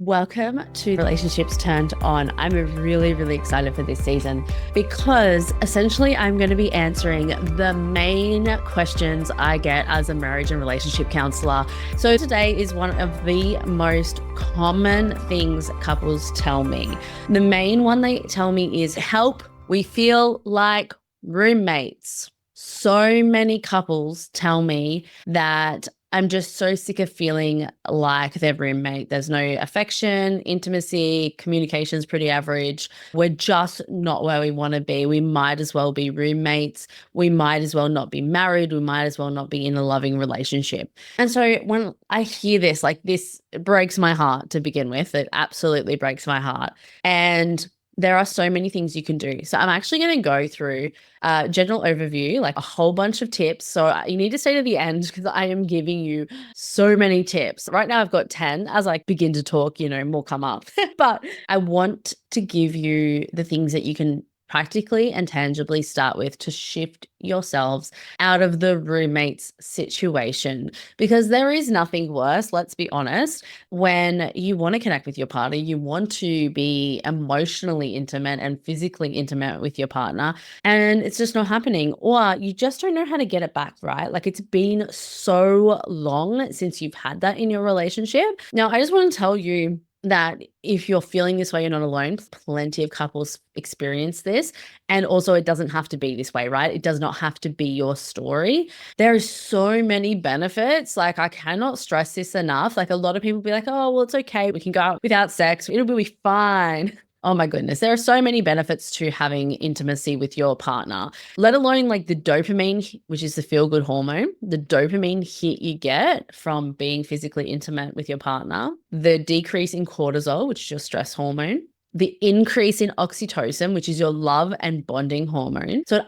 Welcome to Relationships Turned On. I'm really, really excited for this season because essentially I'm going to be answering the main questions I get as a marriage and relationship counselor. So today is one of the most common things couples tell me. The main one they tell me is, help, we feel like roommates. So many couples tell me that I'm just so sick of feeling like their roommate. There's no affection, intimacy, communication's pretty average. We're just not where we want to be. We might as well be roommates. We might as well not be married. We might as well not be in a loving relationship. And so when I hear this, like this breaks my heart to begin with. It absolutely breaks my heart. And there are so many things you can do. So I'm actually going to go through a general overview, like a whole bunch of tips. So you need to stay to the end because I am giving you so many tips. Right now I've got 10. As I begin to talk, more come up. But I want to give you the things that you can practically and tangibly start with to shift yourselves out of the roommates situation, because there is nothing worse, let's be honest, when you want to connect with your partner, you want to be emotionally intimate and physically intimate with your partner, and it's just not happening, or you just don't know how to get it back, right? Like, it's been so long since you've had that in your relationship. Now, I just want to tell you that if you're feeling this way, you're not alone. Plenty of couples experience this. And also, it doesn't have to be this way, right? It does not have to be your story. There are so many benefits. Like, I cannot stress this enough. Like, a lot of people be like, oh, well, it's okay. We can go out without sex. It'll be fine. Oh my goodness. There are so many benefits to having intimacy with your partner, let alone like the dopamine, which is the feel-good hormone, the dopamine hit you get from being physically intimate with your partner, the decrease in cortisol, which is your stress hormone, the increase in oxytocin, which is your love and bonding hormone. So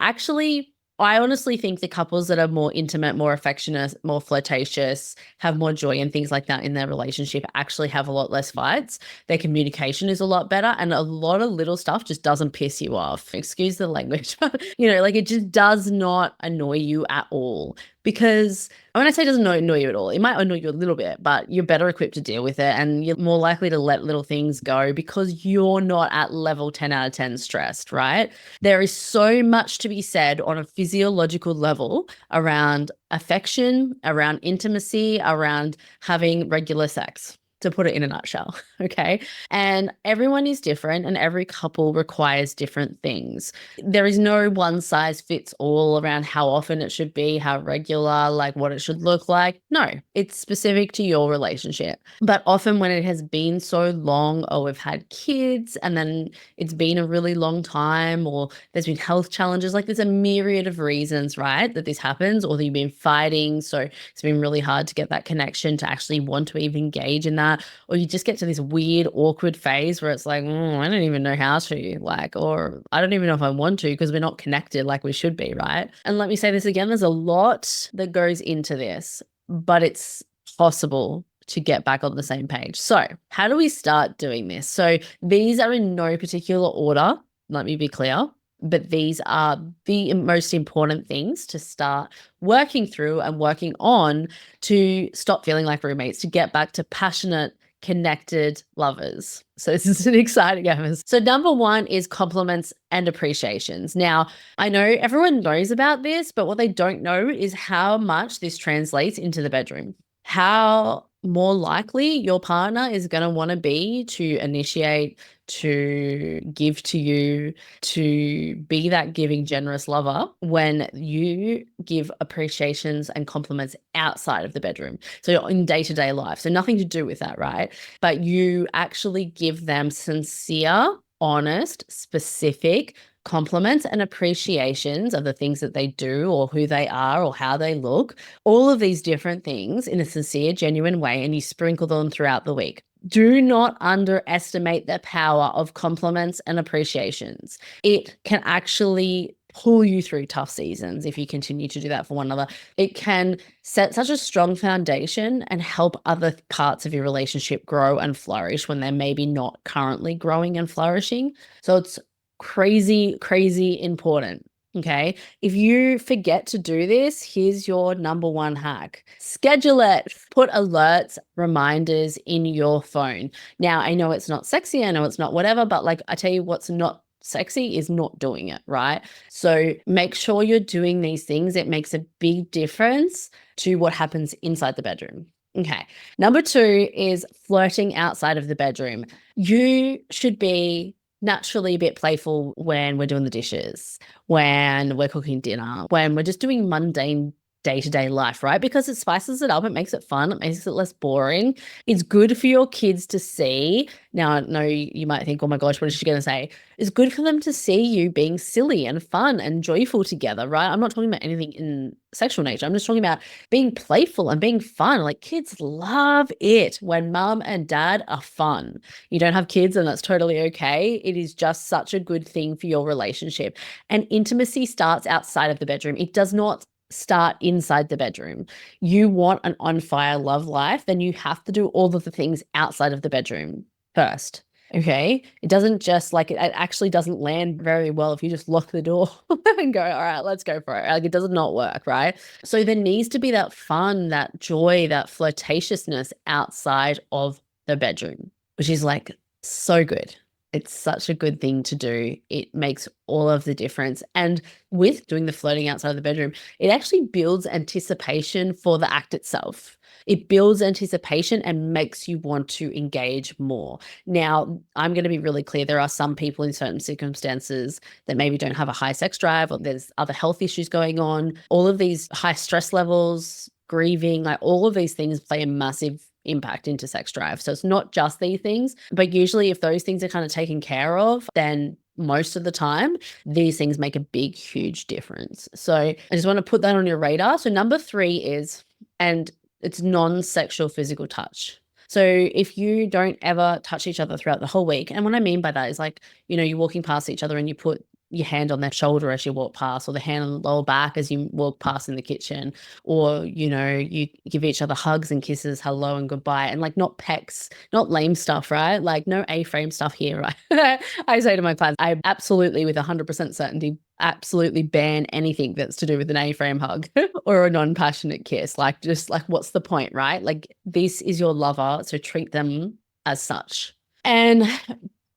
I honestly think the couples that are more intimate, more affectionate, more flirtatious, have more joy and things like that in their relationship actually have a lot less fights. Their communication is a lot better, and a lot of little stuff just doesn't piss you off. Excuse the language, but like, it just does not annoy you at all. Because when I say it doesn't annoy you at all, it might annoy you a little bit, but you're better equipped to deal with it, and you're more likely to let little things go because you're not at level 10 out of 10 stressed, right? There is so much to be said on a physiological level around affection, around intimacy, around having regular sex, to put it in a nutshell. Okay. And everyone is different, and every couple requires different things. There is no one size fits all around how often it should be, how regular, like what it should look like. No, it's specific to your relationship. But often when it has been so long, or we've had kids and then it's been a really long time, or there's been health challenges, like there's a myriad of reasons, right, that this happens, or that you've been fighting. So it's been really hard to get that connection to actually want to even engage in that. Or you just get to this weird, awkward phase where it's like, I don't even know how to, like, or I don't even know if I want to, because we're not connected like we should be, right? And let me say this again, there's a lot that goes into this, but it's possible to get back on the same page. So how do we start doing this? So these are in no particular order, let me be clear, but these are the most important things to start working through and working on to stop feeling like roommates, to get back to passionate, connected lovers. So this is an exciting episode. So number one is compliments and appreciations. Now, I know everyone knows about this, but what they don't know is how much this translates into the bedroom. How more likely your partner is going to want to be to initiate, to give to you, to be that giving, generous lover when you give appreciations and compliments outside of the bedroom. So in day-to-day life. So nothing to do with that, right? But you actually give them sincere, honest, specific compliments and appreciations of the things that they do, or who they are, or how they look, all of these different things in a sincere, genuine way, and you sprinkle them throughout the week. Do not underestimate the power of compliments and appreciations. It can actually pull you through tough seasons if you continue to do that for one another. It can set such a strong foundation and help other parts of your relationship grow and flourish when they're maybe not currently growing and flourishing. So it's crazy, crazy important. Okay. If you forget to do this, here's your number one hack. Schedule it. Put alerts, reminders in your phone. Now, I know it's not sexy. I know it's not whatever, but like I tell you what's not sexy is not doing it, right? So make sure you're doing these things. It makes a big difference to what happens inside the bedroom. Okay. Number two is flirting outside of the bedroom. You should be naturally a bit playful when we're doing the dishes, when we're cooking dinner, when we're just doing mundane day-to-day life, right? Because it spices it up, it makes it fun, it makes it less boring. It's good for your kids to see. Now, no, you might think, oh my gosh, what is she going to say? It's good for them to see you being silly and fun and joyful together, right? I'm not talking about anything in sexual nature. I'm just talking about being playful and being fun. Like kids love it when mum and dad are fun. You don't have kids and that's totally okay. It is just such a good thing for your relationship. And intimacy starts outside of the bedroom. It does not start inside the bedroom. You want an on fire love life, then you have to do all of the things outside of the bedroom first. Okay. It doesn't just like it actually doesn't land very well if you just lock the door and go, all right, let's go for it. Like it does not work, right? So there needs to be that fun, that joy, that flirtatiousness outside of the bedroom, which is like so good. It's such a good thing to do. It makes all of the difference. And with doing the flirting outside of the bedroom, it actually builds anticipation for the act itself. It builds anticipation and makes you want to engage more. Now, I'm going to be really clear. There are some people in certain circumstances that maybe don't have a high sex drive, or there's other health issues going on. All of these high stress levels, grieving, like all of these things play a massive impact into sex drive. So it's not just these things, but usually if those things are kind of taken care of, then most of the time, these things make a big, huge difference. So I just want to put that on your radar. So number three is, and it's non-sexual physical touch. So if you don't ever touch each other throughout the whole week, and what I mean by that is like, you're walking past each other and you put your hand on their shoulder as you walk past, or the hand on the lower back as you walk past in the kitchen, or, you give each other hugs and kisses, hello and goodbye, and like not pecks, not lame stuff, right? Like no A-frame stuff here, right? I say to my clients, I absolutely with 100% certainty absolutely ban anything that's to do with an A-frame hug or a non-passionate kiss. Like just like what's the point, right? Like this is your lover, so treat them as such. And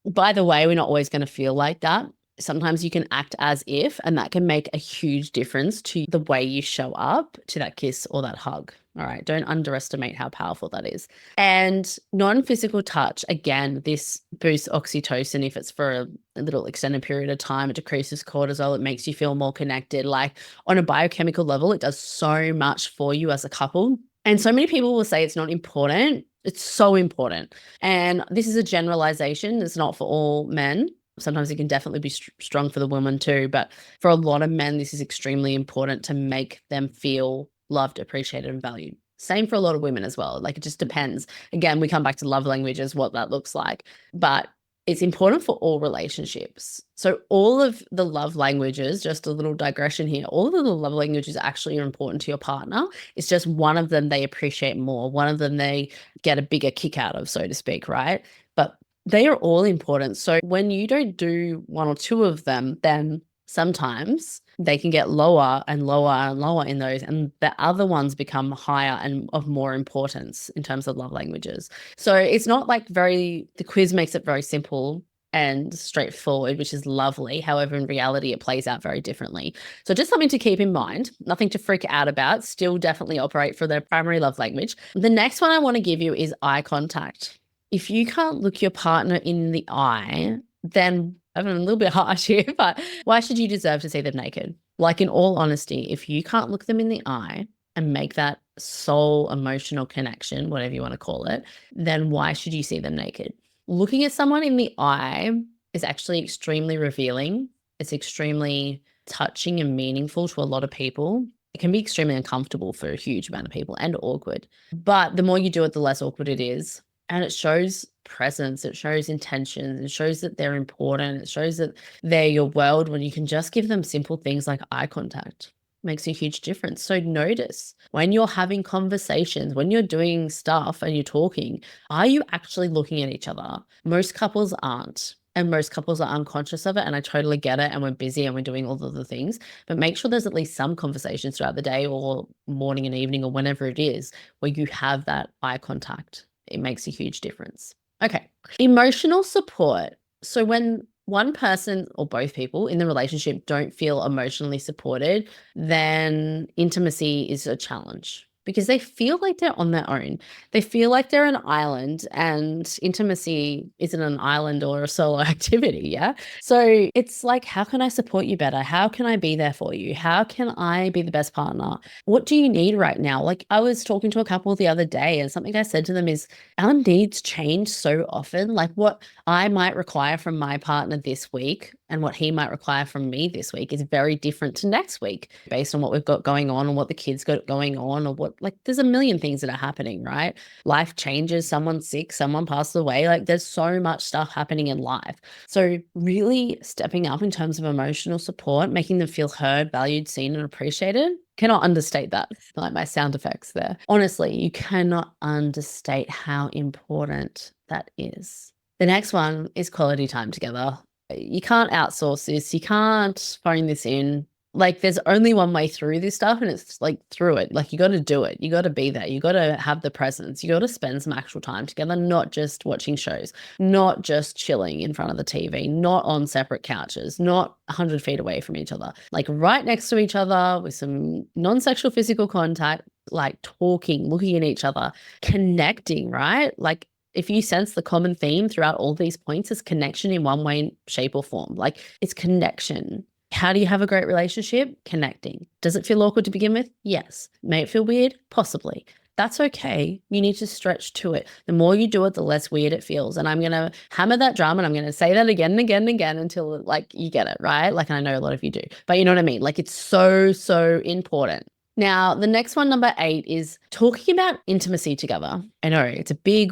by the way, we're not always going to feel like that. Sometimes you can act as if, and that can make a huge difference to the way you show up to that kiss or that hug. All right. Don't underestimate how powerful that is. And non-physical touch, again, this boosts oxytocin if it's for a little extended period of time. It decreases cortisol. It makes you feel more connected. Like on a biochemical level, it does so much for you as a couple. And so many people will say it's not important. It's so important. And this is a generalization. It's not for all men. Sometimes it can definitely be strong for the woman too. But for a lot of men, this is extremely important to make them feel loved, appreciated, and valued. Same for a lot of women as well. Like it just depends. Again, we come back to love languages, what that looks like. But it's important for all relationships. So all of the love languages, just a little digression here, all of the love languages actually are important to your partner. It's just one of them they appreciate more. One of them they get a bigger kick out of, so to speak, right? But they are all important. So when you don't do one or two of them, then sometimes they can get lower and lower and lower in those, and the other ones become higher and of more importance in terms of love languages. So it's not like the quiz makes it very simple and straightforward, which is lovely. However, in reality, it plays out very differently. So just something to keep in mind, nothing to freak out about, still definitely operate for their primary love language. The next one I want to give you is eye contact. If you can't look your partner in the eye, then I'm a little bit harsh here, but why should you deserve to see them naked? Like in all honesty, if you can't look them in the eye and make that soul emotional connection, whatever you want to call it, then why should you see them naked? Looking at someone in the eye is actually extremely revealing. It's extremely touching and meaningful to a lot of people. It can be extremely uncomfortable for a huge amount of people and awkward. But the more you do it, the less awkward it is. And it shows presence, it shows intention, it shows that they're important, it shows that they're your world when you can just give them simple things like eye contact. It makes a huge difference. So notice when you're having conversations, when you're doing stuff and you're talking, are you actually looking at each other? Most couples aren't. And most couples are unconscious of it. And I totally get it. And we're busy and we're doing all of the things. But make sure there's at least some conversations throughout the day or morning and evening or whenever it is where you have that eye contact. It makes a huge difference. Okay. Emotional support. So when one person or both people in the relationship don't feel emotionally supported, then intimacy is a challenge because they feel like they're on their own. They feel like they're an island, and intimacy isn't an island or a solo activity. Yeah. So it's like, how can I support you better? How can I be there for you? How can I be the best partner? What do you need right now? Like, I was talking to a couple the other day, and something I said to them is, our needs change so often. Like, what I might require from my partner this week and what he might require from me this week is very different to next week based on what we've got going on and what the kids got going on, or what, like, there's a million things that are happening, right? Life changes, someone's sick, someone passes away. Like, there's so much stuff happening in life. So really stepping up in terms of emotional support, making them feel heard, valued, seen, and appreciated. Cannot understate that. Like my sound effects there. Honestly, you cannot understate how important that is. The next one is quality time together. You can't outsource this. You can't phone this in. Like, there's only one way through this stuff, and it's like through it. Like, you got to do it. You got to be there. You got to have the presence. You got to spend some actual time together, not just watching shows, not just chilling in front of the TV, not on separate couches, not 100 feet away from each other, like right next to each other with some non-sexual physical contact, like talking, looking at each other, connecting, right? Like, if you sense the common theme throughout all these points is connection in one way, shape, or form. Like, it's connection. How do you have a great relationship? Connecting. Does it feel awkward to begin with? Yes. May it feel weird? Possibly. That's okay. You need to stretch to it. The more you do it, the less weird it feels. And I'm going to hammer that drum, and I'm going to say that again and again and again until, like, you get it, right? Like, I know a lot of you do, but you know what I mean? Like, it's so, so important. Now, the next one, number 8, is talking about intimacy together. I know it's a big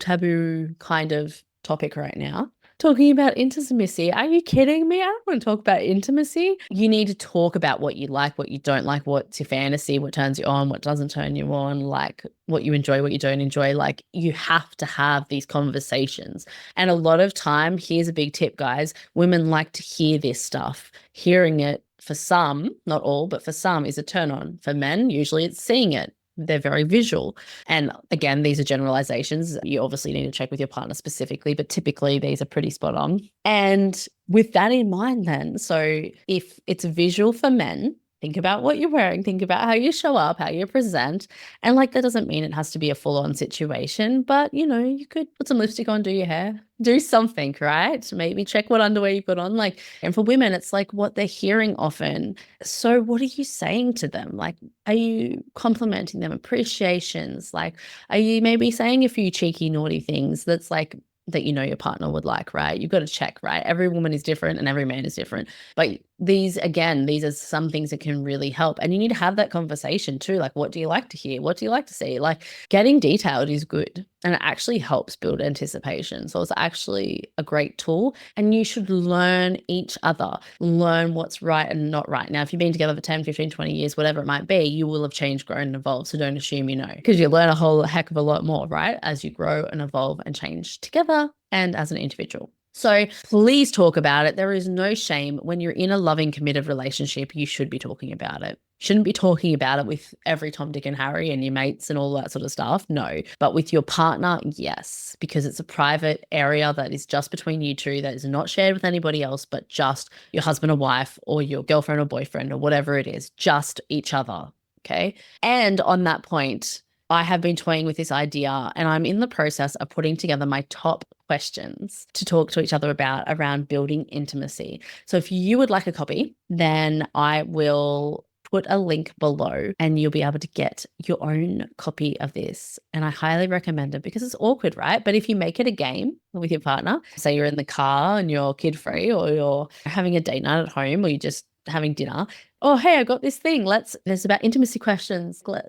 taboo kind of topic right now. Talking about intimacy. Are you kidding me? I don't want to talk about intimacy. You need to talk about what you like, what you don't like, what's your fantasy, what turns you on, what doesn't turn you on, like what you enjoy, what you don't enjoy. Like, you have to have these conversations. And a lot of time, here's a big tip, guys, women like to hear this stuff. Hearing it, for some, not all, but for some, is a turn on. For men, usually it's seeing it. They're very visual. And again, these are generalizations. You obviously need to check with your partner specifically, but typically these are pretty spot on. And with that in mind then, so if it's visual for men, think about what you're wearing, think about how you show up, how you present. And like, that doesn't mean it has to be a full-on situation, but you know, you could put some lipstick on, do your hair, do something, right? Maybe check what underwear you put on. Like, and for women, it's like what they're hearing often. So what are you saying to them? Like, are you complimenting them, appreciations? Like, are you maybe saying a few cheeky, naughty things that's like, that you know your partner would like, right? You've got to check, right? Every woman is different and every man is different. But these are some things that can really help. And you need to have that conversation too. Like, what do you like to hear? What do you like to see? Like, getting detailed is good, and it actually helps build anticipation. So it's actually a great tool, and you should learn each other, learn what's right and not right. Now, if you've been together for 10, 15, 20 years, whatever it might be, you will have changed, grown, and evolved. So don't assume you know, because you learn a whole heck of a lot more, right? As you grow and evolve and change together and as an individual. So please talk about it. There is no shame. When you're in a loving, committed relationship, you should be talking about it. Shouldn't be talking about it with every Tom, Dick, and Harry and your mates and all that sort of stuff. No. But with your partner, yes, because it's a private area that is just between you two, that is not shared with anybody else, but just your husband or wife or your girlfriend or boyfriend or whatever it is, just each other. Okay. And on that point, I have been toying with this idea, and I'm in the process of putting together my top questions to talk to each other about around building intimacy. So if you would like a copy, then I will put a link below and you'll be able to get your own copy of this. And I highly recommend it because it's awkward, right? But if you make it a game with your partner, say you're in the car and you're kid-free, or you're having a date night at home, or you're just having dinner. Oh, hey, I got this thing. There's about intimacy questions. Or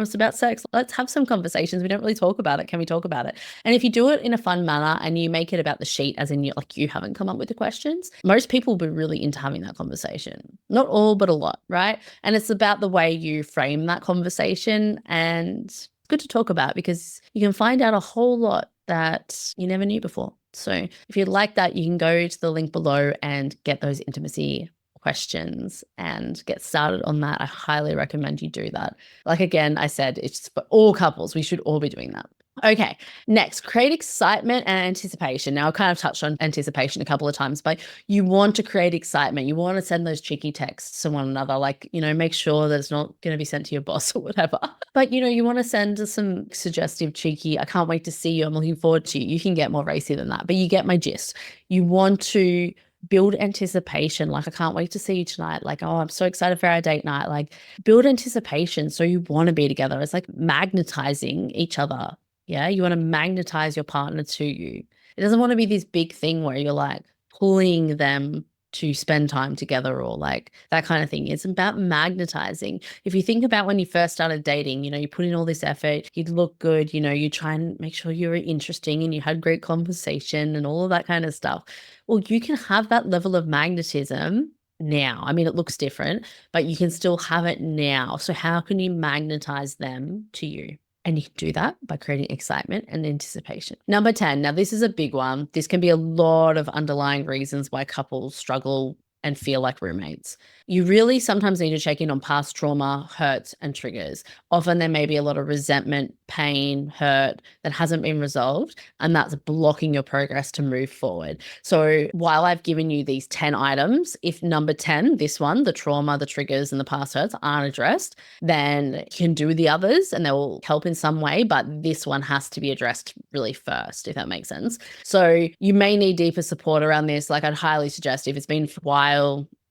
it's about sex. Let's have some conversations. We don't really talk about it. Can we talk about it? And if you do it in a fun manner and you make it about the sheet, as in you haven't come up with the questions, most people will be really into having that conversation. Not all, but a lot, right? And it's about the way you frame that conversation, and it's good to talk about because you can find out a whole lot that you never knew before. So if you'd like that, you can go to the link below and get those intimacy questions and get started on that. I highly recommend you do that. Like, again, I said, it's for all couples. We should all be doing that. Okay, next, create excitement and anticipation. Now, I kind of touched on anticipation a couple of times, but you want to create excitement. You want to send those cheeky texts to one another, like, make sure that it's not going to be sent to your boss or whatever. But, you want to send some suggestive, cheeky, I can't wait to see you, I'm looking forward to you. You can get more racy than that, but you get my gist. You want to build anticipation. Like, I can't wait to see you tonight. Like, oh, I'm so excited for our date night. Like, build anticipation. So you want to be together. It's like magnetizing each other. Yeah. You want to magnetize your partner to you. It doesn't want to be this big thing where you're like pulling them to spend time together or like that kind of thing. It's about magnetizing. If you think about when you first started dating, you put in all this effort, you'd look good, you try and make sure you were interesting and you had great conversation and all of that kind of stuff. Well, you can have that level of magnetism now. I mean, it looks different, but you can still have it now. So how can you magnetize them to you? And you can do that by creating excitement and anticipation. Number 10. Now, this is a big one. This can be a lot of underlying reasons why couples struggle and feel like roommates. You really sometimes need to check in on past trauma, hurts, and triggers. Often there may be a lot of resentment, pain, hurt that hasn't been resolved, and that's blocking your progress to move forward. So while I've given you these 10 items, if number 10, this one, the trauma, the triggers, and the past hurts aren't addressed, then you can do the others and they will help in some way, but this one has to be addressed really first, if that makes sense. So you may need deeper support around this. Like, I'd highly suggest if it's been for a while,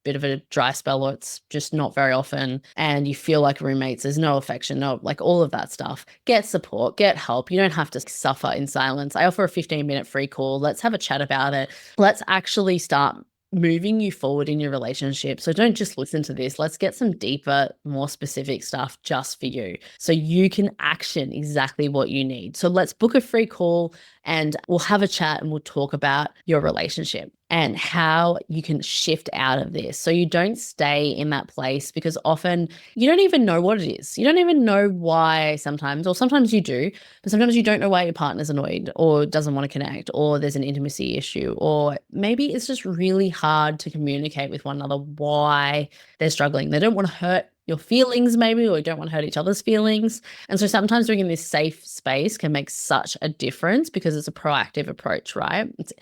bit of a dry spell, or it's just not very often, and you feel like roommates, there's no affection, no, like all of that stuff, get support, get help. You don't have to suffer in silence. I offer a 15-minute free call. Let's have a chat about it. Let's actually start moving you forward in your relationship. So don't just listen to this. Let's get some deeper, more specific stuff just for you so you can action exactly what you need. So let's book a free call and we'll have a chat and we'll talk about your relationship and how you can shift out of this so you don't stay in that place, because often you don't even know what it is. You don't even know why sometimes, or sometimes you do, but sometimes you don't know why your partner's annoyed or doesn't want to connect, or there's an intimacy issue, or maybe it's just really hard to communicate with one another why they're struggling. They don't want to hurt your feelings maybe, or you don't want to hurt each other's feelings. And so sometimes being in this safe space can make such a difference because it's a proactive approach, right? It's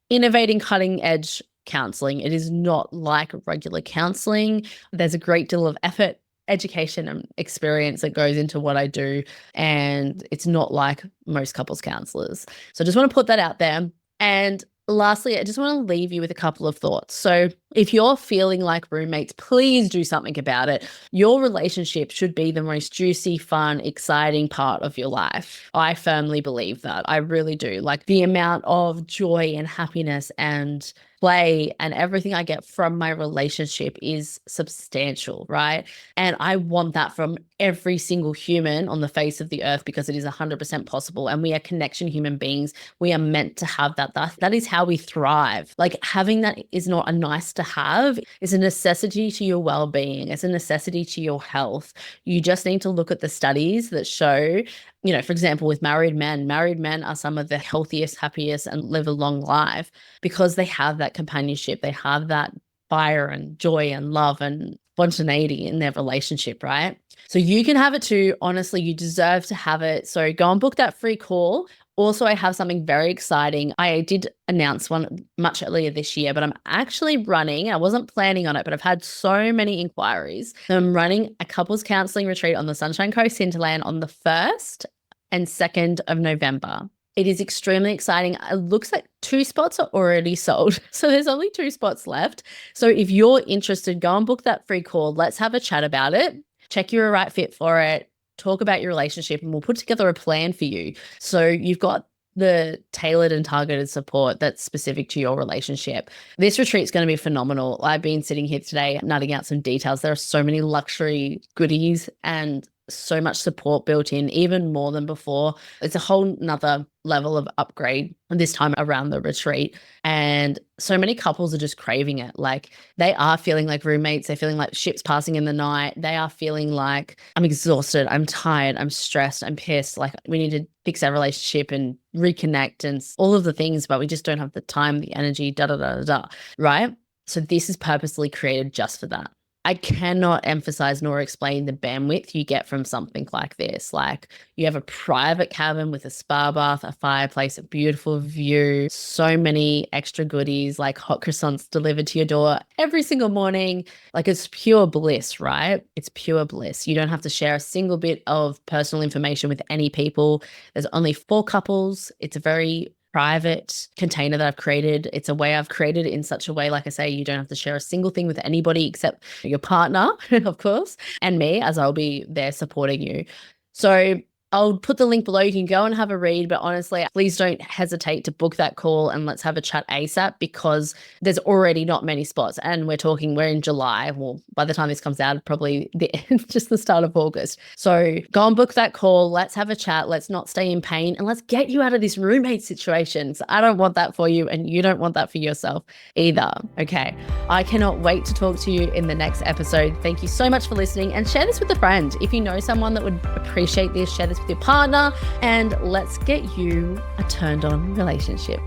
innovating, cutting edge counseling. It is not like regular counseling. There's a great deal of effort, education, and experience that goes into what I do. And it's not like most couples counselors. So I just want to put that out there. And lastly, I just want to leave you with a couple of thoughts. So if you're feeling like roommates, please do something about it. Your relationship should be the most juicy, fun, exciting part of your life. I firmly believe that. I really do. Like, the amount of joy and happiness and play and everything I get from my relationship is substantial, right? And I want that from every single human on the face of the earth, because it is 100% possible. And we are connection human beings. We are meant to have that. That is how we thrive. Like, having that is not a nice to have. It's a necessity to your well-being. It's a necessity to your health. You just need to look at the studies that show, for example, with married men are some of the healthiest, happiest, and live a long life because they have that companionship. They have that fire and joy and love and spontaneity in their relationship, right? So you can have it too. Honestly, you deserve to have it. So go and book that free call. Also, I have something very exciting. I did announce one much earlier this year, but I'm actually running. I wasn't planning on it, but I've had so many inquiries. So I'm running a couples counseling retreat on the Sunshine Coast Hinterland on the 1st and 2nd of November. It is extremely exciting. It looks like 2 spots are already sold. So there's only 2 spots left. So if you're interested, go and book that free call. Let's have a chat about it. Check you're a right fit for it. Talk about your relationship, and we'll put together a plan for you. So you've got the tailored and targeted support that's specific to your relationship. This retreat is going to be phenomenal. I've been sitting here today nutting out some details. There are so many luxury goodies and so much support built in, even more than before. It's a whole nother level of upgrade this time around the retreat. And so many couples are just craving it. Like they are feeling like roommates. They're feeling like ships passing in the night. They are feeling like I'm exhausted. I'm tired. I'm stressed. I'm pissed. Like we need to fix our relationship and reconnect and all of the things, but we just don't have the time, the energy, da, da, da, da, da. Right? So this is purposely created just for that. I cannot emphasize nor explain the bandwidth you get from something like this. Like you have a private cabin with a spa bath, a fireplace, a beautiful view, so many extra goodies like hot croissants delivered to your door every single morning. Like it's pure bliss, right? It's pure bliss. You don't have to share a single bit of personal information with any people. There's only 4 couples. It's a very private container that I've created. It's a way I've created in such a way, like I say, you don't have to share a single thing with anybody except your partner, of course, and me, as I'll be there supporting you. So I'll put the link below. You can go and have a read, but honestly, please don't hesitate to book that call and let's have a chat ASAP because there's already not many spots. And we're in July. Well, by the time this comes out, probably just the start of August. So go and book that call. Let's have a chat. Let's not stay in pain and let's get you out of this roommate situation. So I don't want that for you and you don't want that for yourself either. Okay. I cannot wait to talk to you in the next episode. Thank you so much for listening and share this with a friend. If you know someone that would appreciate this, share this with your partner and let's get you a turned on relationship.